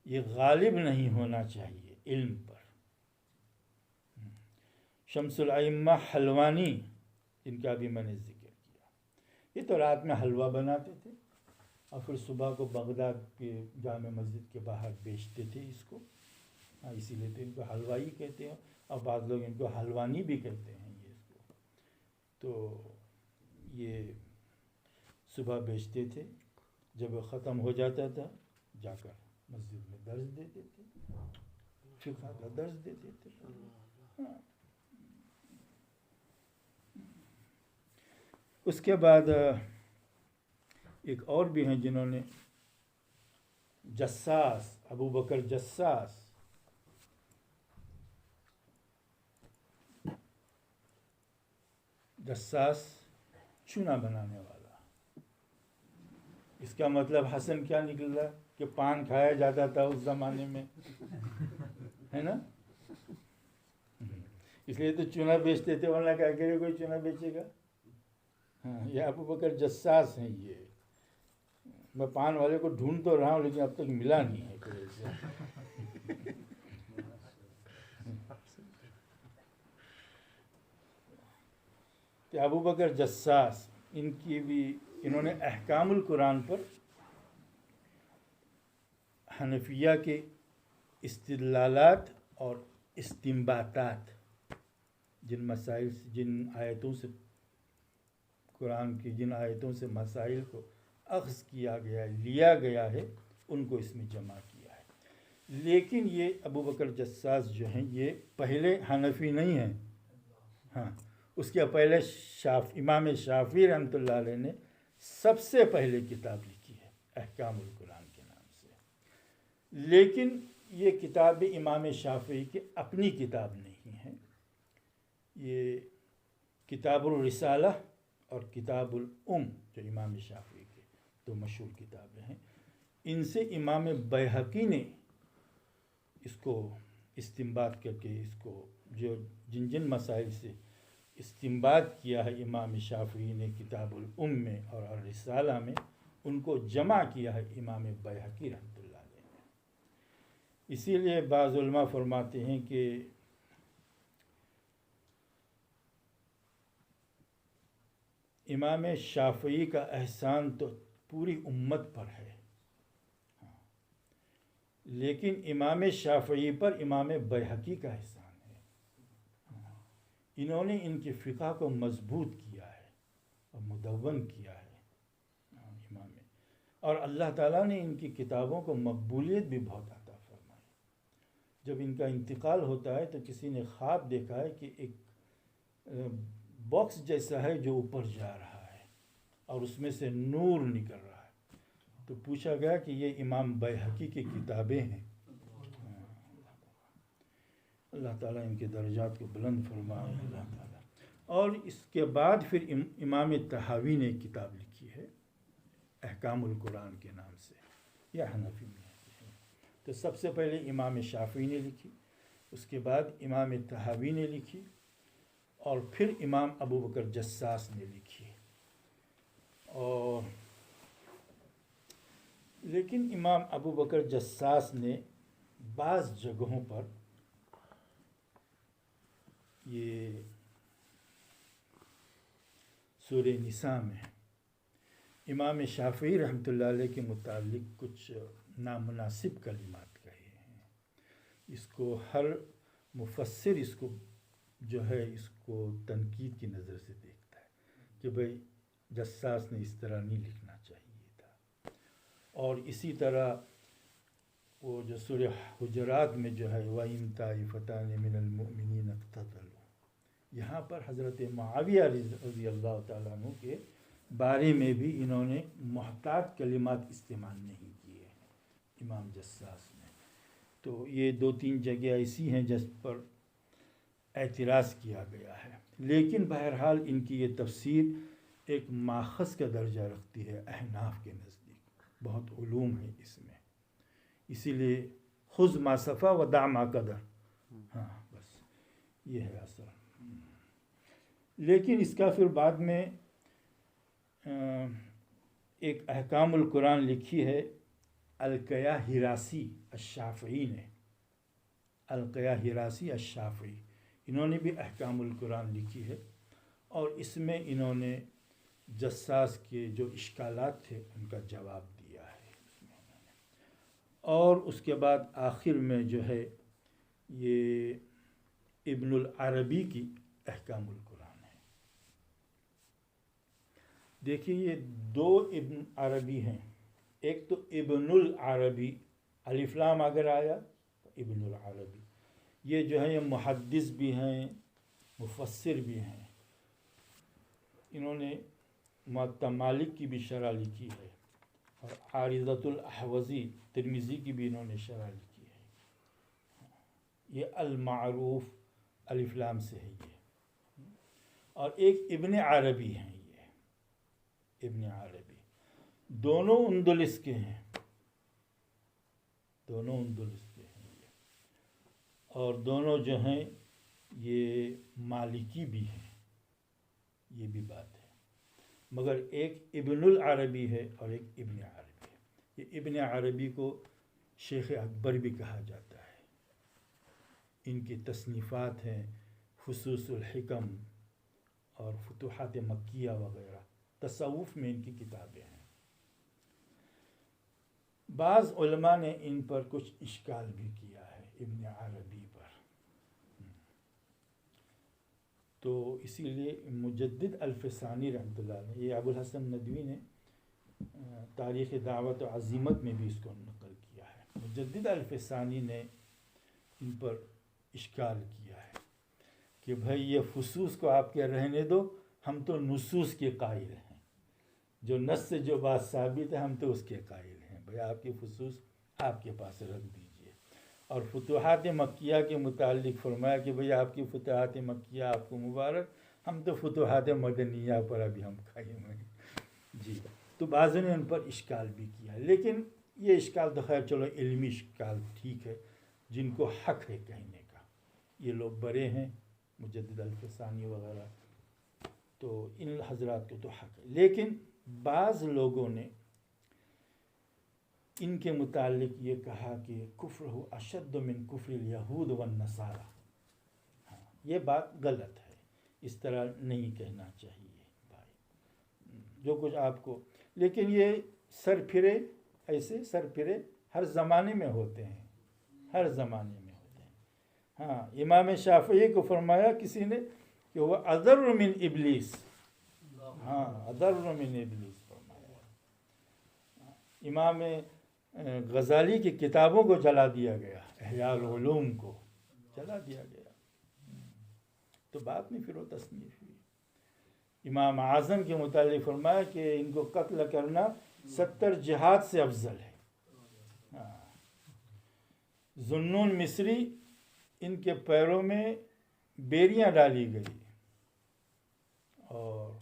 یہ غالب نہیں ہونا چاہیے علم پر. شمس الائمہ حلوانی، جن کا بھی میں نے ذکر کیا، یہ تو رات میں حلوہ بناتے تھے اور پھر صبح کو بغداد کے جامع مسجد کے باہر بیچتے تھے اس کو. اسی لیے تو ان کو حلوائی کہتے ہیں، اور بعض لوگ ان کو حلوانی بھی کہتے ہیں یہ اس کو. تو یہ صبح بیچتے تھے، جب وہ ختم ہو جاتا تھا جا کر مسجد میں درس دیتے تھے، فقہ کا درس دیتے تھے. اس کے بعد ایک اور بھی ہیں جنہوں نے، جساس، ابو بکر جساس. جساس چونا بنانے والا. اس کا مطلب حسن کیا نکلا کہ پان کھایا جاتا تھا اس زمانے میں، ہے نا. اس لیے تو چونا بیچتے تھے، ورنہ کیا کرے کوئی چونا بیچے گا. ہاں، یہ ابو بکر جساس ہیں. یہ میں پان والے کو ڈھونڈ تو رہا ہوں لیکن اب تک ملا نہیں ہے کوئی ایسا. کہ ابو بکر جساس، ان کی بھی، انہوں نے احکام القرآن پر حنفیہ کے استدلالات اور استنباطات، جن مسائل، جن آیتوں سے، قرآن کی جن آیتوں سے مسائل کو اخذ کیا گیا ہے، لیا گیا ہے، ان کو اس میں جمع کیا ہے. لیکن یہ ابو بکر جساس جو ہیں یہ پہلے حنفی نہیں ہیں. ہاں، اس کے پہلے امام شافعی رحمۃ اللہ علیہ نے سب سے پہلے کتاب لکھی ہے احکام القرآن کے نام سے. لیکن یہ کتاب امام شافعی کی اپنی کتاب نہیں ہے. یہ کتاب الرسالہ اور کتاب الام، جو امام شافعی کے دو مشہور کتابیں ہیں، ان سے امام بیہقی نے اس کو استنباط کر کے، اس کو جو جن مسائل سے استنباط کیا ہے امام شافعی نے کتاب الام میں اور الرسالہ میں، ان کو جمع کیا ہے امام بیہقی رحمۃ اللہ علیہ نے. اسی لیے بعض علماء فرماتے ہیں کہ امام شافعی کا احسان تو پوری امت پر ہے، لیکن امام شافعی پر امام بیہقی کا احسان ہے. انہوں نے ان کی فقہ کو مضبوط کیا ہے اور مدون کیا ہے امام، اور اللہ تعالیٰ نے ان کی کتابوں کو مقبولیت بھی بہت عطا فرمائی. جب ان کا انتقال ہوتا ہے تو کسی نے خواب دیکھا ہے کہ ایک باکس جیسا ہے جو اوپر جا رہا ہے اور اس میں سے نور نکل رہا ہے. تو پوچھا گیا کہ یہ امام بیہقی کی کتابیں ہیں. اللہ تعالیٰ ان کے درجات کو بلند فرمائے. اللہ تعالیٰ. اور اس کے بعد پھر امام طحاوی نے ایک کتاب لکھی ہے احکام القرآن کے نام سے، یہ حنفی میں ہے. تو سب سے پہلے امام شافعی نے لکھی، اس کے بعد امام طحاوی نے لکھی، اور پھر امام ابو بکر جساس نے لکھی. اور لیکن امام ابو بکر جساس نے بعض جگہوں پر یہ سورہ نساء میں امام شافعی رحمۃ اللہ علیہ کے متعلق کچھ نامناسب کلمات کہے ہیں. اس کو ہر مفسر اس کو جو ہے اس کو تنقید کی نظر سے دیکھتا ہے کہ بھئی جساس نے اس طرح نہیں لکھنا چاہیے تھا. اور اسی طرح وہ جو سورہ حجرات میں جو ہے وَإِن طَائِفَتَانِ مِنَ الْمُؤْمِنِينَ اقْتَتَلُوا، یہاں پر حضرت معاویہ رضی اللہ تعالیٰ عنہ کے بارے میں بھی انہوں نے محتاط کلمات استعمال نہیں کیے ہیں امام جساس نے. تو یہ 2-3 جگہ ایسی ہیں جس پر اعتراض کیا گیا ہے، لیکن بہرحال ان کی یہ تفسیر ایک ماخذ کا درجہ رکھتی ہے احناف کے نزدیک. بہت علوم ہے اس میں، اسی لیے خذ ما صفا و دع ما قدر. ہاں بس یہ ہے اصل. لیکن اس کا پھر بعد میں ایک احکام القرآن لکھی ہے القیہ ہراسی الشافعی نے. القیہ ہراسی الشافعی انہوں نے بھی احکام القرآن لکھی ہے، اور اس میں انہوں نے جساس کے جو اشکالات تھے ان کا جواب دیا ہے اس میں انہوں نے. اور اس کے بعد آخر میں جو ہے یہ ابن العربی کی احکام القرآن ہے. دیکھیے یہ 2 ابن عربی ہیں. ایک تو ابن العربی الف لام اگر آیا تو ابن العربی، یہ جو ہے یہ محدث بھی ہیں مفسر بھی ہیں. انہوں نے موطا مالک کی بھی شرح لکھی ہے، اور عارضۃ الاحوزی ترمذی کی بھی انہوں نے شرح لکھی ہے. یہ المعروف الف لام سے ہے یہ. اور ایک ابن عربی ہیں، یہ ابن عربی دونوں اندلس کے ہیں، دونوں اندلس کے ہیں یہ. اور دونوں جو ہیں یہ مالکی بھی ہیں، یہ بھی بات ہے. مگر ایک ابن العربی ہے اور ایک ابن عربی ہے. یہ ابن عربی کو شیخ اکبر بھی کہا جاتا ہے. ان کی تصنیفات ہیں فصوص الحکم اور فتوحات مکیہ وغیرہ، تصوف میں ان کی کتابیں ہیں. بعض علماء نے ان پر کچھ اشکال بھی کیا ہے ابن عربی پر. تو اسی لیے مجدد الفسانی رحمۃ اللہ علیہ، یہ ابو الحسن ندوی نے تاریخ دعوت و عزیمت میں بھی اس کو نقل کیا ہے. مجدد الفسانی نے ان پر اشکال کیا ہے کہ بھئی یہ فصوص کو آپ کے رہنے دو، ہم تو نصوص کے قائل ہیں. جو نص سے جو بات ثابت ہے ہم تو اس کے قائل ہیں. بھئی آپ کے فصوص آپ کے پاس رکھ دیجئے. اور فتوحات مکیہ کے متعلق فرمایا کہ بھئی آپ کی فتوحات مکیہ آپ کو مبارک، ہم تو فتوحات مدنیہ پر ابھی ہم قائم ہیں. جی تو بعضوں نے ان پر اشکال بھی کیا، لیکن یہ اشکال تو خیر چلو علمی اشکال ٹھیک ہے، جن کو حق ہے کہنے کا. یہ لوگ بڑے ہیں مجدد الفسانی وغیرہ، تو ان حضرات کو تو حق ہے. لیکن بعض لوگوں نے ان کے متعلق یہ کہا کہ کفر ہو اشد من کفر الیہود والنصارى. یہ بات غلط ہے، اس طرح نہیں کہنا چاہیے بھائی. جو کچھ آپ کو، لیکن یہ سر پھرے ایسے سر پھرے ہر زمانے میں ہوتے ہیں، ہر زمانے میں ہوتے ہیں. ہاں امام شافعی کو فرمایا کسی نے کہ وہ اضر من ابلیس. ہاں اضر من ابلیس فرمایا. امام غزالی کی کتابوں کو جلا دیا گیا، احیاء العلوم کو جلا دیا گیا. تو بعد میں پھر وہ تصنیف ہوئی. امام اعظم کے متعلق فرمایا کہ ان کو قتل کرنا 70 جہاد سے افضل ہے. ذُنُّون مصری ان کے پیروں میں بیریاں ڈالی گئی اور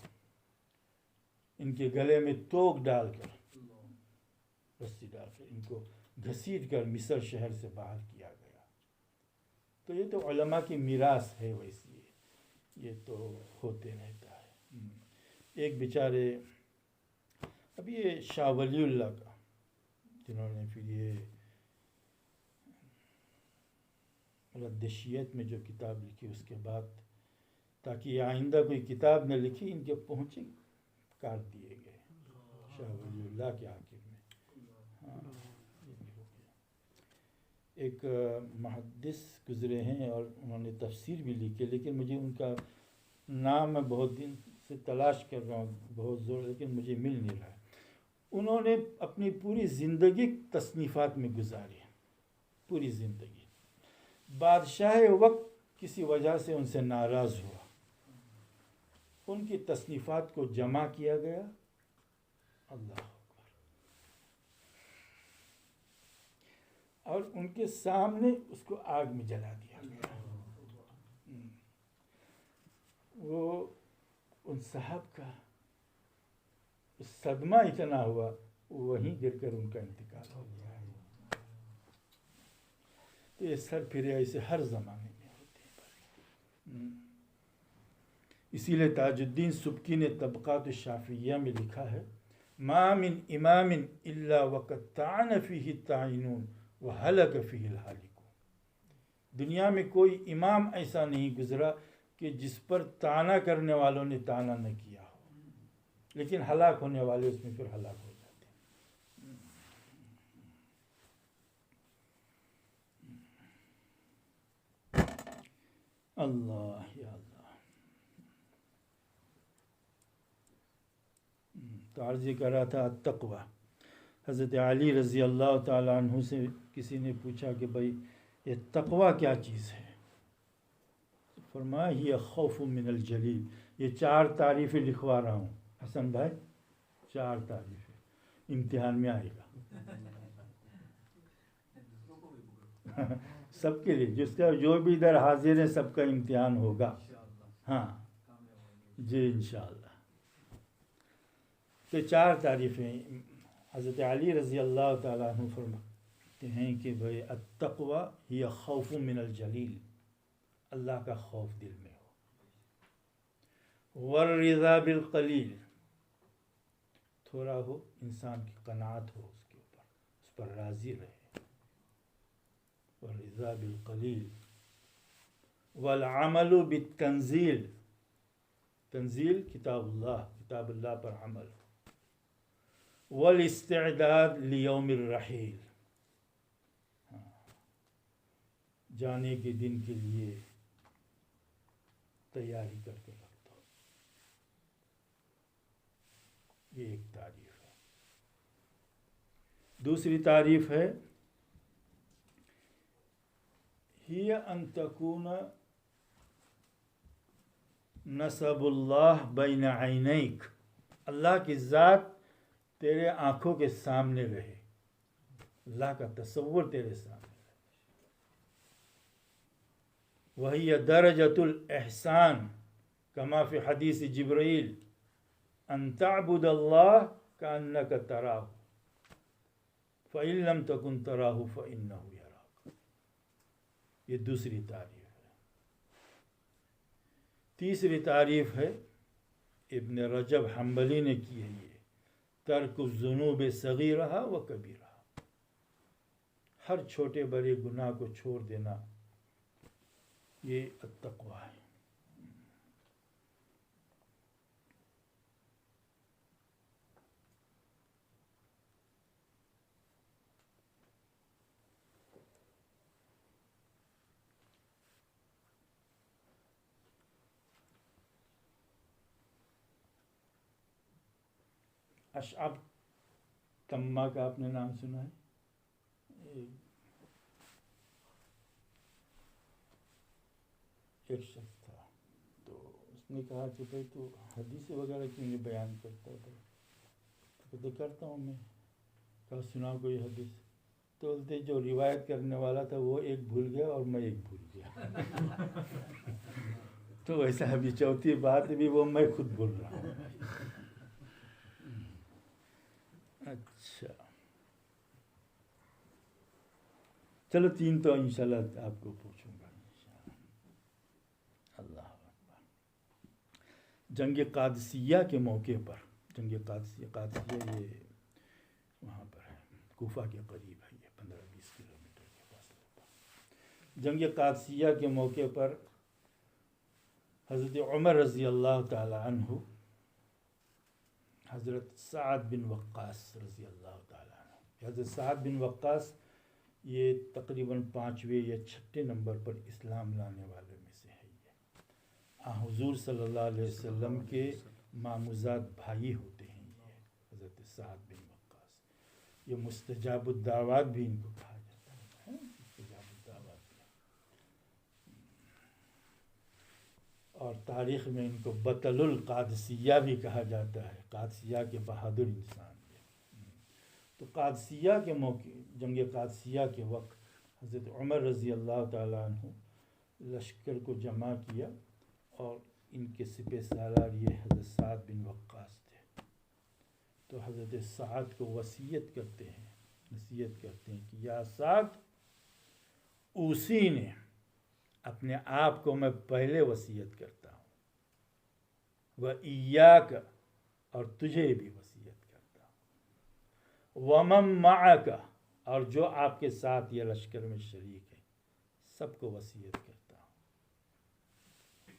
ان کے گلے میں توق ڈال کر، رسی ڈال کر ان کو گھسیٹ کر مصر شہر سے باہر کیا گیا. تو یہ تو علماء کی میراث ہے، ویسی یہ تو ہوتے رہتا ہے. ایک بیچارے اب یہ شاہ ولی اللہ کا، جنہوں نے پھر یہ رد شیعت میں جو کتاب لکھی، اس کے بعد تاکہ یہ آئندہ کوئی کتاب نہ لکھی، ان کے پہنچے کاٹ دیے گئے شاہ ولی اللہ کے آخر میں. ہاں یہ بھی ہو گیا. ایک محدث گزرے ہیں اور انہوں نے تفسیر بھی لکھی، لیکن مجھے ان کا نام میں بہت دن سے تلاش کر رہا ہوں بہت زور، لیکن مجھے مل نہیں رہا ہے۔ انہوں نے اپنی پوری زندگی تصنیفات میں گزاری، پوری زندگی۔ بادشاہ وقت کسی وجہ سے ان سے ناراض ہوا، ان کی تصنیفات کو جمع کیا گیا، اللہ اکبر، اور ان کے سامنے اس کو آگ میں جلا دیا گیا۔ وہ ان صاحب کا صدمہ اتنا ہوا، وہیں گر کر ان کا انتقال ہو گیا۔ تو یہ سر پھرے ایسے ہر زمانے میں ہوتے ہیں۔ اسی لیے تاج الدین سبکی نے طبقات الشافعیہ میں لکھا ہے، ما من امام الا وقد طعن فیہ الطاعنون وہلک فیہ الہالکون۔ دنیا میں کوئی امام ایسا نہیں گزرا کہ جس پر طعنہ کرنے والوں نے طعنہ نہ کیا ہو، لیکن ہلاک ہونے والے اس میں پھر ہلاک ہو جاتے ہیں۔ اللہ یا اللہ۔ تو عرض یہ کر رہا تھا التقوی۔ حضرت علی رضی اللہ تعالیٰ عنہ سے کسی نے پوچھا کہ بھائی یہ تقوی کیا چیز ہے؟ فرمایا یہ خوف من الجلیل۔ یہ 4 تعریفیں لکھوا رہا ہوں حسن بھائی، 4 تعریفیں، امتحان میں آئے گا سب کے لیے، جس کا جو بھی ادھر حاضر ہے سب کا امتحان ہوگا۔ ہاں جی انشاءاللہ۔ تو 4 تعریفیں حضرت علی رضی اللہ تعالیٰ عنہ فرماتے ہیں کہ بھئی التقوی ہی خوف من الجلیل، اللہ کا خوف دل میں ہو، والرضا بالقلیل، تھوڑا ہو انسان کی قناعت ہو اس کے اوپر، اس پر راضی رہے، والرضا بالقلیل، والعمل بالتنزیل، تنزیل کتاب اللہ پر عمل، والاستعداد لیوم الرحیل، جانے کے دن کے لیے تیاری کر کے رکھ دو۔ یہ ایک تعریف ہے۔ دوسری تعریف ہے ہی ان تکون نسب اللہ بین عینیک، اللہ کی ذات تیرے آنکھوں کے سامنے رہے، اللہ کا تصور تیرے سامنے رہے۔ وہی درجۃ الاحسان کما فی حدیث جبرائیل ان تعبد اللہ کأنک تراہ فإن لم تکن تراہ فإنہ یراک۔ یہ دوسری تعریف ہے۔ تیسری تعریف ہے ابن رجب حنبلی نے کی ہے، یہ ترک الذنوب صغیرہا و کبیرہا، ہر چھوٹے بڑے گناہ کو چھوڑ دینا، یہ التقوی ہے۔ اشعب تمہ کا آپ نے نام سنا ہے؟ ایک شخص تھا، تو اس نے کہا کہ بھائی تو حدیث وغیرہ کیوں نہیں بیان کرتا ہے؟ تو کہتے کرتا ہوں میں۔ کہا سناؤ کوئی حدیث۔ تو بولتے جو روایت کرنے والا تھا وہ ایک بھول گیا اور میں ایک بھول گیا تو ایسا ابھی چوتھی بات بھی وہ میں خود بول رہا ہوں۔ اچھا چلو 3 تو انشاءاللہ آپ کو پوچھوں گا انشاءاللہ۔ اللہ اکبر۔ جنگ قادسیہ کے موقع پر، جنگ قادسیہ یہ وہاں پر ہے، کوفہ کے قریب ہے، یہ 15-20 کلومیٹر کے فاصلے پر۔ جنگ قادسیہ کے موقع پر حضرت عمر رضی اللہ تعالی عنہ حضرت سعد بن وقاص رضی اللہ تعالیٰ عنہ، حضرت سعد بن وقاص یہ تقریباً 5ویں یا 6 نمبر پر اسلام لانے والوں میں سے ہے یہ. حضور صلی اللہ علیہ وسلم کے ماموزاد بھائی ہوتے ہیں یہ حضرت سعد بن وقاص. یہ مستجاب الدعوات بھی ان کو کہا جاتا ہے مستجاب الدعوات بھی. اور تاریخ میں ان کو بطل القادسیہ بھی کہا جاتا ہے، قادسیہ کے بہادر انسان. تو قادسیہ کے موقع، جنگ قادسیہ کے وقت حضرت عمر رضی اللہ تعالیٰ عنہ لشکر کو جمع کیا اور ان کے سپہ سالار یہ حضرت سعد بن وقاص تھے. تو حضرت سعد کو نصیحت کرتے ہیں کہ یا سعد، اسی نے اپنے آپ کو میں پہلے وصیت کرتا ہوں، وَإِيَّاكَ، اور تجھے بھی وصیت کرتا ہوں، وَمَن مَعَكَ، اور جو آپ کے ساتھ یہ لشکر میں شریک ہے سب کو وصیت کرتا ہوں.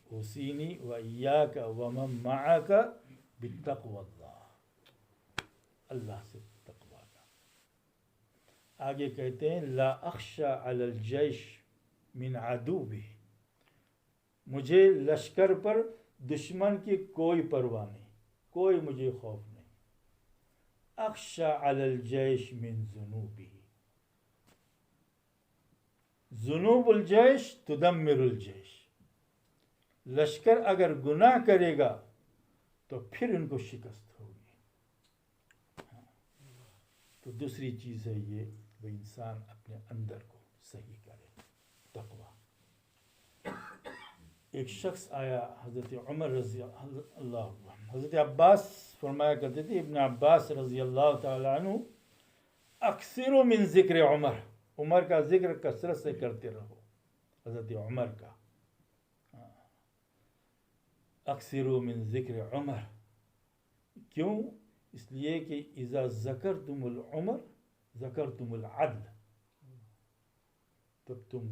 اوصینی وَإِيَّاكَ وَمَن مَعَكَ بِالتَّقْوَى اللَّهِ، اللہ سے تقوی کا. آگے کہتے ہیں لا اخشى علی الجیش من عدوبہ، مجھے لشکر پر دشمن کی کوئی پرواہ نہیں، کوئی مجھے خوف نہیں. اخشى علی الجیش من ذنوبہ، ذنوب الجیش تدمر الجیش، لشکر اگر گناہ کرے گا تو پھر ان کو شکست ہوگی. تو دوسری چیز ہے یہ وہ انسان اپنے اندر کو صحیح کرے، تقوی. ایک شخص آیا حضرت عمر رضی اللہ عنہ، حضرت عباس فرمایا کرتے تھے، ابن عباس رضی اللہ تعالیٰ عنہ، اکثر من ذکر عمر، عمر کا ذکر کثرت سے کرتے رہو. حضرت عمر کا اکثر من ذکر عمر، کیوں؟ اس لیے کہ اذا ذکرتم العمر ذکرتم العدل، تب تم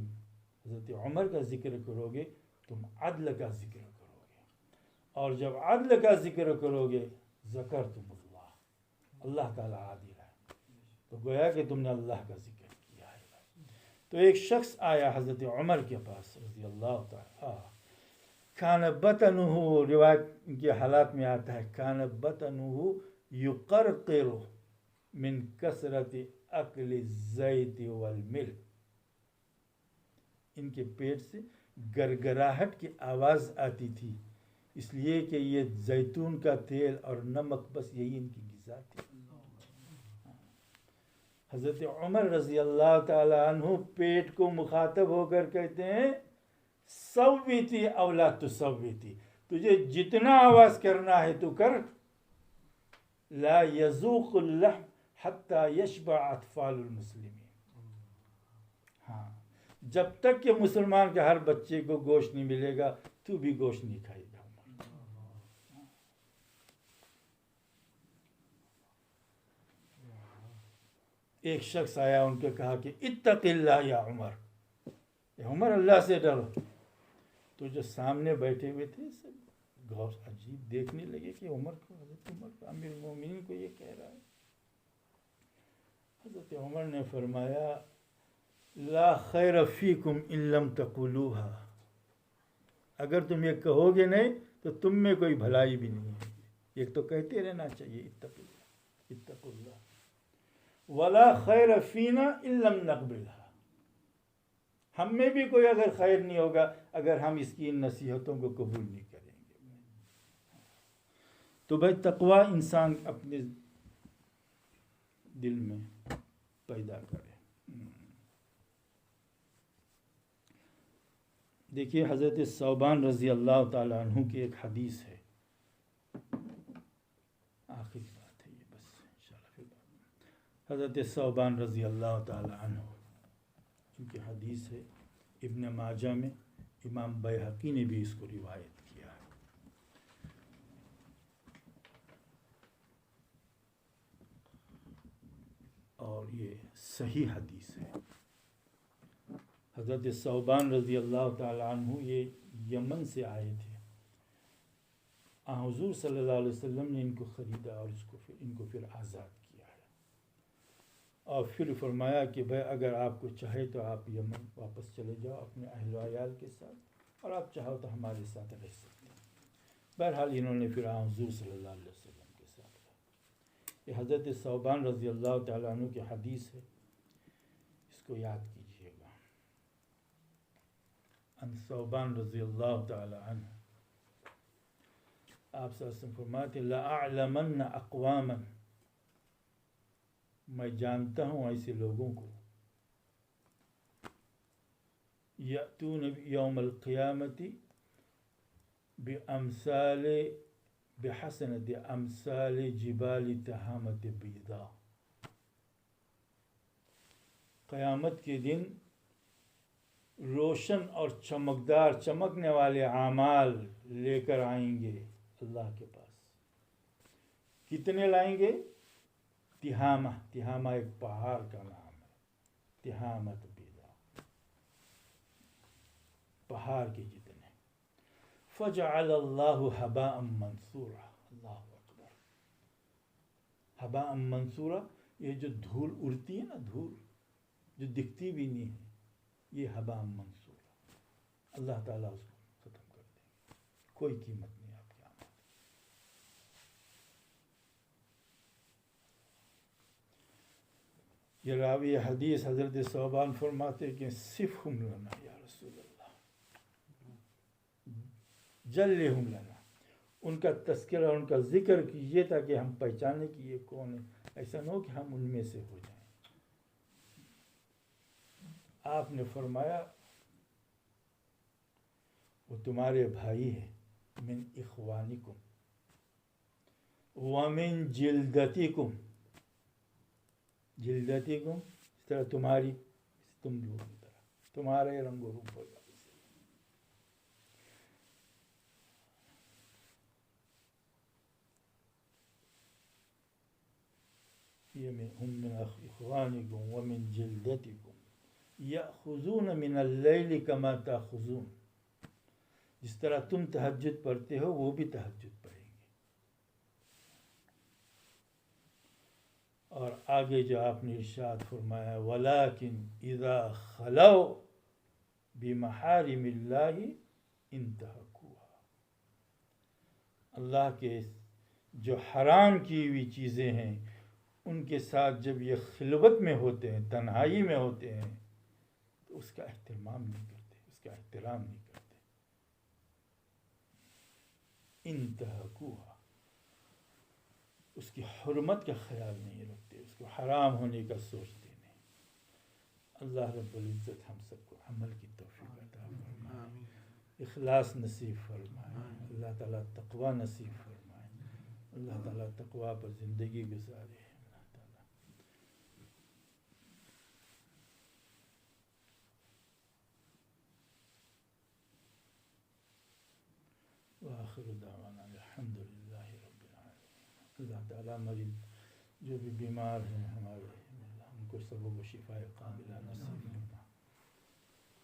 حضرت عمر کا ذکر کرو گے تم عدل کا ذکر کرو گے، اور جب عدل کا ذکر کرو گے ذکرتم اللہ، اللہ تعالیٰ عادل ہے، تو گویا کہ تم نے اللہ کا ذکر کیا ہے. تو ایک شخص آیا حضرت عمر کے پاس رضی اللہ تعالیٰ، کان بطنہ، روایت کے حالات میں آتا ہے کان بطنہ یقرقر من کثرت اکل الزیت والملح، ان کے پیٹ سے گرگراہٹ کی آواز آتی تھی، اس لیے کہ یہ زیتون کا تیل اور نمک بس یہی ان کی غذا تھی. حضرت عمر رضی اللہ تعالی عنہ پیٹ کو مخاطب ہو کر کہتے ہیں سویتی اولا تسویتی، تجھے جتنا آواز کرنا ہے تو کر، لا یذوق اللحم حتی یشبع اطفال المسلمین. ہاں، جب تک کہ مسلمان کے ہر بچے کو گوشت نہیں ملے گا تو بھی گوشت نہیں کھائے گا. ایک شخص آیا ان کو کہا کہ اتق اللہ یا عمر، اے عمر اللہ سے ڈرو. تو جو سامنے بیٹھے ہوئے تھے سب غور عجیب دیکھنے لگے کہ عمر کو، حضرت عمر کو، امیر المومنین کو یہ کہہ رہا ہے. حضرت عمر نے فرمایا لا خیر فیکم ان لم تقولوها، اگر تم یہ کہو گے نہیں تو تم میں کوئی بھلائی بھی نہیں ہے. ایک تو کہتے رہنا چاہیے اتق اللہ اتق اللہ، ولا خیر فینا ان لم نقبلها، ہم میں بھی کوئی اگر خیر نہیں ہوگا اگر ہم اس کی ان نصیحتوں کو قبول نہیں کریں گے. تو بھائی تقوی انسان اپنے دل میں پیدا کرے. دیکھیے حضرت ثوبان رضی اللہ تعالی عنہ کی ایک حدیث ہے، آخری بات ہے یہ بس انشاءاللہ پھر بات. حضرت ثوبان رضی اللہ تعالی عنہ ان کی حدیث ہے، ابن ماجہ میں، امام بیہقی نے بھی اس کو روایت کیا ہے. اور یہ صحیح حدیث ہے. حضرت ثوبان رضی اللہ تعالی عنہ یہ یمن سے آئے تھے، حضور صلی اللہ علیہ وسلم نے ان کو خریدا اور ان کو پھر آزاد کیا ہے. اور پھر فرمایا کہ بھائی اگر آپ کو چاہے تو آپ یمن واپس چلے جاؤ اپنے اہل و عیال کے ساتھ، اور آپ چاہو تو ہمارے ساتھ رہ سکتے ہیں۔ بہرحال انہوں نے پھر حضور صلی اللہ علیہ وسلم کے ساتھ رہا۔ یہ حضرت ثوبان رضی اللہ تعالیٰ عنہ کی حدیث ہے، اس کو یاد کیجیے گا۔ ان ثوبان رضی اللہ تعالیٰ عنہ، آپ صلی اللہ علیہ وسلم فرماتے لَأَعْلَمَنَّ أَقْوَامًا، میں جانتا ہوں ایسے لوگوں کو، یأتون یوم القیامت بحسنۃ امثال جبال تہامۃ بیضاء، قیامت کے دن روشن اور چمکدار، چمکنے والے اعمال لے کر آئیں گے اللہ کے پاس۔ کتنے لائیں گے؟ تہامہ، تہامہ ایک پہاڑ کا نام ہے، تہامۃ بیضاء، پہاڑ کے جتنے۔ فجعل اللہ ہباء منثورا، اللہ اکبر، ہباء منثورا، یہ جو دھول اڑتی ہے نا، دھول جو دکھتی بھی نہیں ہے، یہ ہباء منثورا، اللہ تعالیٰ اس کو ختم کر دیں گے، کوئی قیمت نہیں آپ کے عمل۔ یہ راوی حدیث حضرت ثوبان فرماتے کہ صفہم لنا یا رسول اللہ، جلہم لنا، ان کا تذکرہ، ان کا ذکر کیجیے تاکہ ہم پہچانے کہ یہ کون ہے، ایسا نہ ہو کہ ہم ان میں سے ہو جائیں۔ آپ نے فرمایا وہ تمہارے بھائی ہیں، من اخوانکم ومن جلدتکم، جلدتکم اس طرح تمہاری، تم لوگوں کی طرح، تمہارے رنگ و روپ ہوگا۔ ہم من اخوانکم ومن جلدتکم یأخذون من اللیل کما تأخذون، جس طرح تم تہجد پڑھتے ہو وہ بھی تہجد پڑھیں گے۔ اور آگے جو آپ نے ارشاد فرمایا ولیکن اذا خلوا بمحارم اللہ انتہکوها، اللہ کے جو حرام کی ہوئی چیزیں ہیں ان کے ساتھ جب یہ خلوت میں ہوتے ہیں، تنہائی میں ہوتے ہیں، تو اس کا اہتمام نہیں کرتے، اس کا احترام نہیں کرتے۔ انتہکوها، اس کی حرمت کا خیال نہیں رکھتے، اس کو حرام ہونے کا سوچتے نہیں۔ اللہ رب العزت ہم سب کو عمل کی توفیق عطا فرمائے، اخلاص نصیب فرمائے، اللہ تعالیٰ تقوی نصیب فرمائے، اللہ تعالیٰ تقوی پر زندگی گزارے۔ وآخر دعوانا الحمدللہ رب العالمین۔ اللہ تعالیٰ ہماری جو بھی بیمار ہیں ہمارے، ان کو سب کو شفاء کاملہ نصیب فرما۔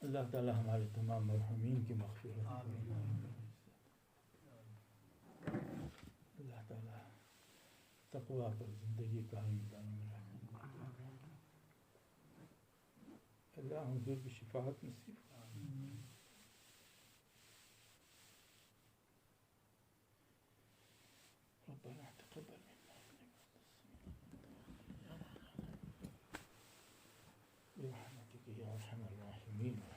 اللہ تعالیٰ ہمارے تمام مرحومین کی مغفرت فرمائے۔ اللہ تعالیٰ تقوی پر زندگی قائم رکھے۔ اللہ حضور کی شفاعت نصیب فرمائے۔ ربنا تقبل منا برحمتك يا ارحم الراحمين۔